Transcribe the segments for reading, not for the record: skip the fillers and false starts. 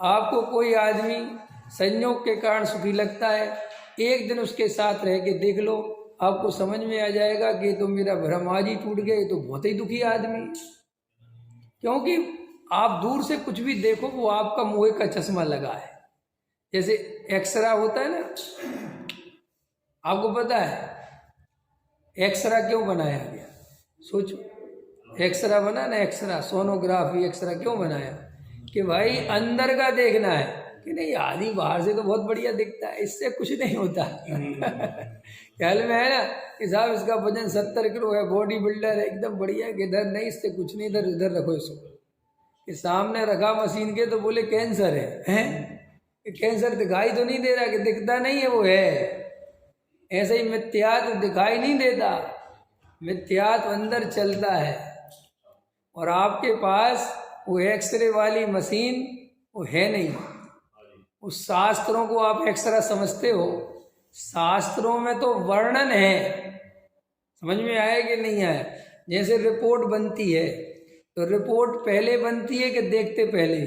आपको कोई आदमी संयोग के कारण सुखी लगता है, एक दिन उसके साथ रह के देख लो, आपको समझ में आ जाएगा कि तो मेरा भ्रम आज ही टूट गया, तो बहुत ही दुखी आदमी। क्योंकि आप दूर से कुछ भी देखो वो आपका मोह का चश्मा लगा है। जैसे एक्सरा होता है ना, आपको पता है एक्सरा क्यों बनाया गया? सोचो, एक्सरा बना ना, एक्सरा सोनोग्राफी एक्सरा क्यों बनाया? कि भाई अंदर का देखना है कि नहीं, आदमी बाहर से तो बहुत बढ़िया दिखता है, इससे कुछ नहीं होता। ख्याल में है ना कि साहब इसका वजन 70 किलो है, बॉडी बिल्डर है, एकदम बढ़िया, कि इधर नहीं, इससे कुछ नहीं, इधर इधर रखो इसको। कि सामने रखा मशीन के तो बोले कैंसर है? कैंसर दिखाई तो नहीं दे रहा, कि दिखता नहीं है वो है। ऐसे ही मिथ्यात्व दिखाई नहीं देता, मिथ्यात्व अंदर चलता है। और आपके पास वो एक्सरे वाली मशीन वो है नहीं। उस शास्त्रों को आप एक्सरा समझते हो, शास्त्रों में तो वर्णन है। समझ में आया कि नहीं आया? जैसे रिपोर्ट बनती है तो रिपोर्ट पहले बनती है कि देखते पहले?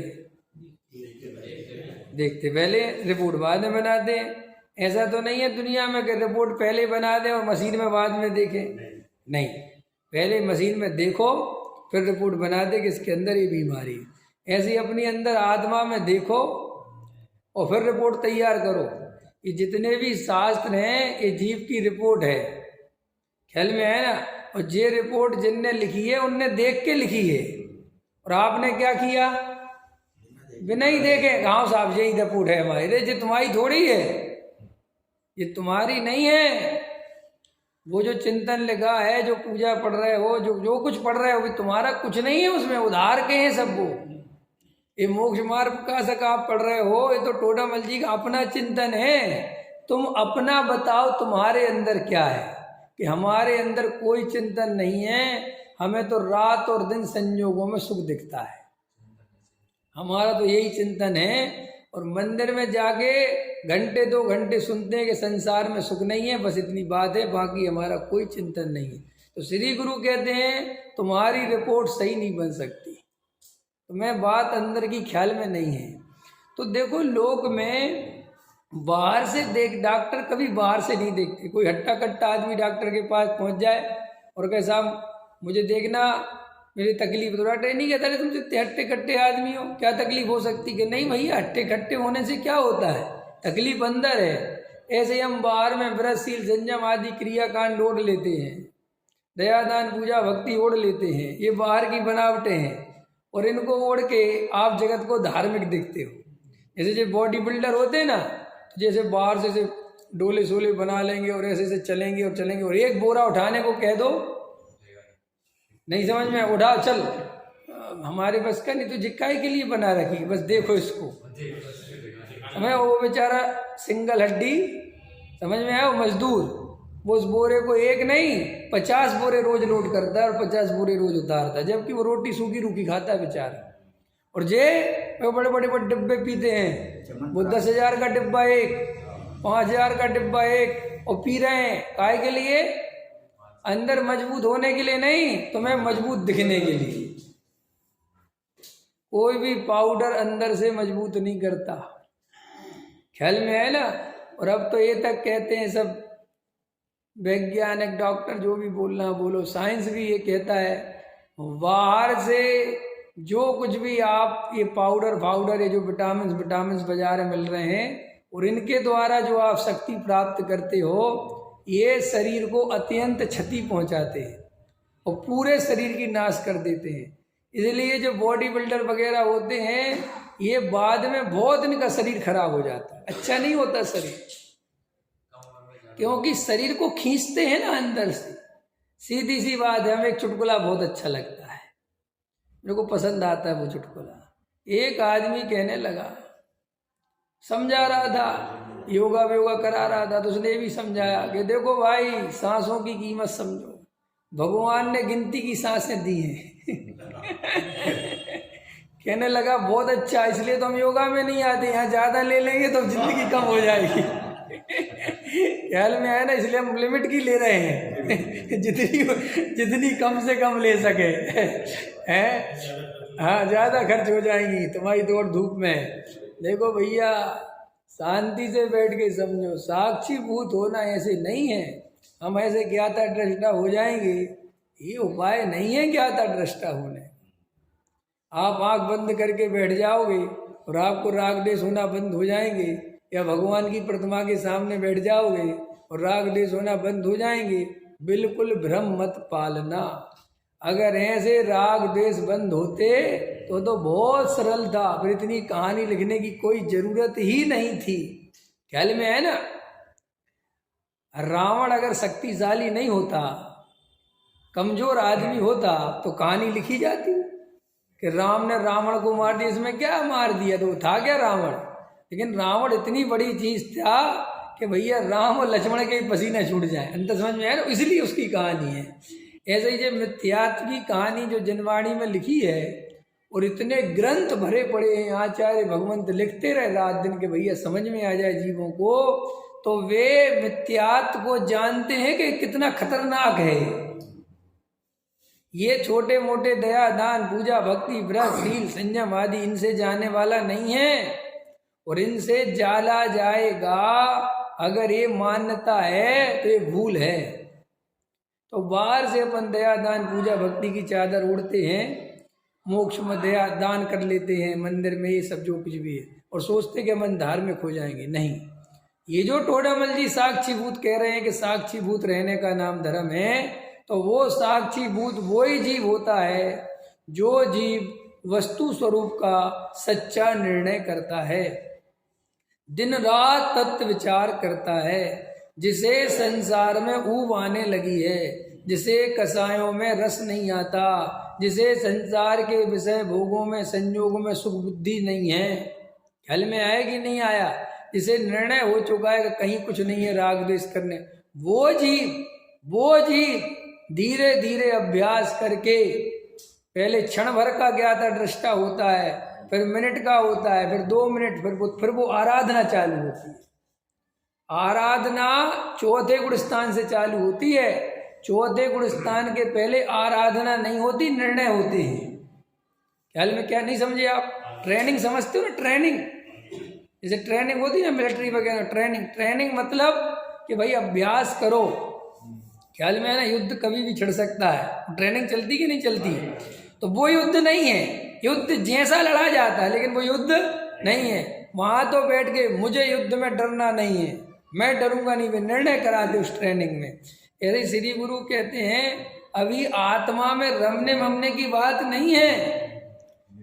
देखते पहले, रिपोर्ट बाद में बनाते हैं। ऐसा तो नहीं है दुनिया में कि रिपोर्ट पहले बना दें और मशीन में बाद में देखें। नहीं, पहले मशीन में देखो फिर रिपोर्ट बना दे कि इसके अंदर ये बीमारी है। ऐसे ही अपनी अंदर आत्मा में देखो और फिर रिपोर्ट तैयार करो। ये जितने भी शास्त्र हैं ये जीव की रिपोर्ट है, ख्याल में है ना? और ये रिपोर्ट जिनने लिखी है उनने देख के लिखी है, और आपने क्या किया? बिना ही देखे गाँव साहब यही रिपोर्ट है हमारी। ये तुम्हारी थोड़ी है, ये तुम्हारी नहीं है। वो जो चिंतन लिखा है, जो पूजा पढ़ रहे हो, जो कुछ पढ़ रहे हो, वो तुम्हारा कुछ नहीं है, उसमें उधार के हैं सब। वो ये मोक्ष मार्ग का सक आप पढ़ रहे हो, ये तो टोडामल जी का अपना चिंतन है। तुम अपना बताओ तुम्हारे अंदर क्या है? कि हमारे अंदर कोई चिंतन नहीं है, हमें तो रात और दिन संयोगों में सुख दिखता है। हमारा तो यही चिंतन है। और मंदिर में जाके घंटे 2 घंटे सुनते हैं कि संसार में सुख नहीं है, बस इतनी बात है, बाकी हमारा कोई चिंतन नहीं है। तो श्री गुरु कहते हैं तुम्हारी रिपोर्ट सही नहीं बन सकती, तुम्हें बात अंदर की ख्याल में नहीं है। तो देखो लोक में बाहर से देख, डॉक्टर कभी बाहर से नहीं देखते। कोई हट्टा कट्टा आदमी डॉक्टर के पास पहुंच जाए और कहे साहब मुझे देखना, मेरी तकलीफ, थोड़ा नहीं कहता तुम तो हट्टे कट्टे आदमी हो, क्या तकलीफ हो सकती? कि नहीं भैया, हट्टे कट्टे होने से क्या होता है, तकलीफ अंदर है। ऐसे ही हम बाहर में व्रतशील संयम आदि क्रियाकांड ओढ़ लेते हैं, दयादान पूजा भक्ति ओढ़ लेते हैं, ये बाहर की बनावटें हैं। और इनको ओढ़ के आप जगत को धार्मिक देखते हो। जैसे जो बॉडी बिल्डर होते हैं ना, तो जैसे बाहर से डोले सोले बना लेंगे और ऐसे चलेंगे और चलेंगे, और एक बोरा उठाने को कह दो नहीं समझ में, उठा चल, हमारे बस का नहीं, तो जिक्काई के लिए बना रखी, बस देखो इसको। समझ, वो बेचारा सिंगल हड्डी, समझ में आया? वो मजदूर, वो उस बोरे को एक नहीं 50 बोरे रोज लोड करता है और 50 बोरे रोज उतारता है, जबकि वो रोटी सूखी रूखी खाता है बेचारा। और वो बड़े बड़े डिब्बे पीते हैं, वो 10,000 का डिब्बा एक, 5,000 का डिब्बा एक, और पी रहे हैं काय के लिए? अंदर मजबूत होने के लिए नहीं, तुम्हें मजबूत दिखने के लिए। कोई भी पाउडर अंदर से मजबूत नहीं करता, ख्याल में है ना? और अब तो ये तक कहते हैं सब वैज्ञानिक डॉक्टर, जो भी बोलना बोलो, साइंस भी ये कहता है बाहर से जो कुछ भी आप ये पाउडर ये जो विटामिन बाजार में मिल रहे हैं, और इनके द्वारा जो आप शक्ति प्राप्त करते हो, ये शरीर को अत्यंत क्षति पहुंचाते हैं और पूरे शरीर की नाश कर देते हैं। इसलिए जो बॉडी बिल्डर वगैरह होते हैं, ये बाद में बहुत इनका शरीर खराब हो जाता है, अच्छा नहीं होता शरीर, क्योंकि शरीर को खींचते हैं ना अंदर से। सीधी सी बात है, हमें एक चुटकुला बहुत अच्छा लगता है, मेरे को पसंद आता है वो चुटकुला। एक आदमी कहने लगा, समझा रहा था, योगा व्योगा करा रहा था, तो उसने भी समझाया कि देखो भाई, सांसों की कीमत समझो, भगवान ने गिनती की सांसें दी हैं। कहने लगा बहुत अच्छा, इसलिए तो हम योगा में नहीं आते, यहाँ ज़्यादा ले लेंगे तो जिंदगी कम हो जाएगी। ख्याल में आया ना? इसलिए हम लिमिट की ले रहे हैं, जितनी कम से कम ले सके हैं। हाँ, ज़्यादा खर्च हो जाएंगी तुम्हारी दौड़ धूप में। देखो भैया, शांति से बैठ के समझो, साक्षी भूत होना ऐसे नहीं है हम ऐसे ज्ञाता दृष्टा हो जाएंगे, ये उपाय नहीं है ज्ञाता दृष्टा होने। आप आंख बंद करके बैठ जाओगे और आपको राग देश होना बंद हो जाएंगे, या भगवान की प्रतिमा के सामने बैठ जाओगे और राग देश होना बंद हो जाएंगे, बिल्कुल भ्रम मत पालना। अगर ऐसे राग द्वेष बंद होते तो बहुत सरल था, फिर इतनी कहानी लिखने की कोई जरूरत ही नहीं थी। ख्याल में है ना? रावण अगर शक्तिशाली नहीं होता, कमजोर आदमी होता, तो कहानी लिखी जाती कि राम ने रावण को मार दिया। इसमें क्या मार दिया, तो था क्या रावण? लेकिन रावण इतनी बड़ी चीज था कि भैया राम और लक्ष्मण के पसीने छूट जाए। अंत समझ में है ना? इसलिए उसकी कहानी है। ऐसे ही जो मिथ्यात्व की कहानी जो जनवाणी में लिखी है, और इतने ग्रंथ भरे पड़े हैं, आचार्य भगवंत लिखते रहे रात दिन के भैया समझ में आ जाए जीवों को, तो वे मिथ्यात्व को जानते हैं कि कितना खतरनाक है। ये छोटे मोटे दया दान पूजा भक्ति व्रत शील संयम आदि इनसे जाने वाला नहीं है, और इनसे जाला जाएगा अगर ये मान्यता है तो ये भूल है। तो बाहर से अपन दया दान पूजा भक्ति की चादर ओढ़ते हैं, मोक्ष में दया दान कर लेते हैं मंदिर में, ये सब जो कुछ भी है, और सोचते कि मन धार्मिक हो जाएंगे। नहीं, ये जो टोडामल जी साक्षीभूत कह रहे हैं कि साक्षीभूत रहने का नाम धर्म है, तो वो साक्षीभूत वही जीव होता है जो जीव वस्तु स्वरूप का सच्चा निर्णय करता है, दिन रात तत्व विचार करता है, जिसे संसार में ऊब आने लगी है, जिसे कसायों में रस नहीं आता, जिसे संसार के विषय भोगों में संयोगों में सुख बुद्धि नहीं है। ख्याल में आया कि नहीं आया? जिसे निर्णय हो चुका है कि कहीं कुछ नहीं है राग द्वेष करने, वो जीव धीरे धीरे अभ्यास करके पहले क्षण भर का ज्ञाता दृष्टा होता है, फिर मिनट का होता है, फिर 2 मिनट, फिर वो आराधना चालू होती है। आराधना चौथे गुण स्थान से चालू होती है। चौथे गुण स्थान के पहले आराधना नहीं होती, निर्णय होते हैं। ख्याल में क्या नहीं समझे आप? ट्रेनिंग समझते हो ना? ट्रेनिंग जैसे ट्रेनिंग होती है ना मिलिट्री वगैरह, ट्रेनिंग मतलब कि भाई अभ्यास करो। ख्याल में है ना? युद्ध कभी भी छिड़ सकता है, ट्रेनिंग चलती कि नहीं चलती? तो वो युद्ध नहीं है, युद्ध जैसा लड़ा जाता है लेकिन वो युद्ध नहीं है। वहां तो बैठ के मुझे युद्ध में डरना नहीं है, मैं डरूंगा नहीं, वे निर्णय कराते उस ट्रेनिंग में। ऐसे श्री गुरु कहते हैं अभी आत्मा में रमने ममने की बात नहीं है,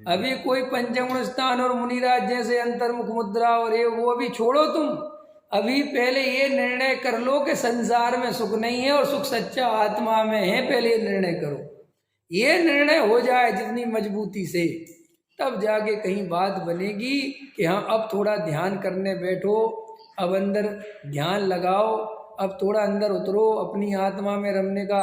अभी कोई पंचगुण स्थान और मुनिराज जैसे अंतर्मुख मुद्रा और ये वो अभी छोड़ो तुम। अभी पहले ये निर्णय कर लो कि संसार में सुख नहीं है और सुख सच्चा आत्मा में है, पहले ये निर्णय करो। ये निर्णय हो जाए जितनी मजबूती से, तब जाके कहीं बात बनेगी कि हाँ अब थोड़ा ध्यान करने बैठो, अब अंदर ध्यान लगाओ, अब थोड़ा अंदर उतरो, अपनी आत्मा में रमने का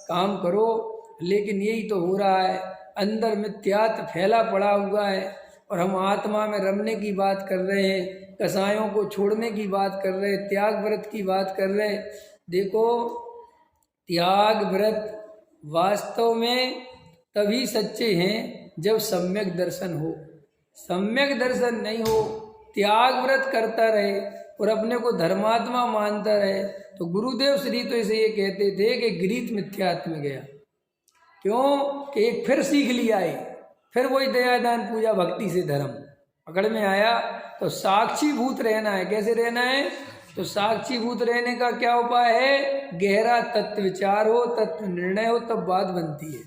काम करो। लेकिन यही तो हो रहा है, अंदर मिथ्यात्व फैला पड़ा हुआ है और हम आत्मा में रमने की बात कर रहे हैं, कसायों को छोड़ने की बात कर रहे हैं, त्याग व्रत की बात कर रहे हैं। देखो, त्याग व्रत वास्तव में तभी सच्चे हैं जब सम्यक दर्शन हो। सम्यक दर्शन नहीं हो, त्याग व्रत करता रहे और अपने को धर्मात्मा मानता रहे, तो गुरुदेव श्री तो इसे ये कहते थे कि गृहीत मिथ्यात्व में गया। क्यों? कि एक फिर सीख लिया है, फिर वही दयादान पूजा भक्ति से धर्म पकड़ में आया। तो साक्षीभूत रहना है। कैसे रहना है? तो साक्षीभूत रहने का क्या उपाय है? गहरा तत्व विचार हो, तत्व निर्णय हो, तब बात बनती है।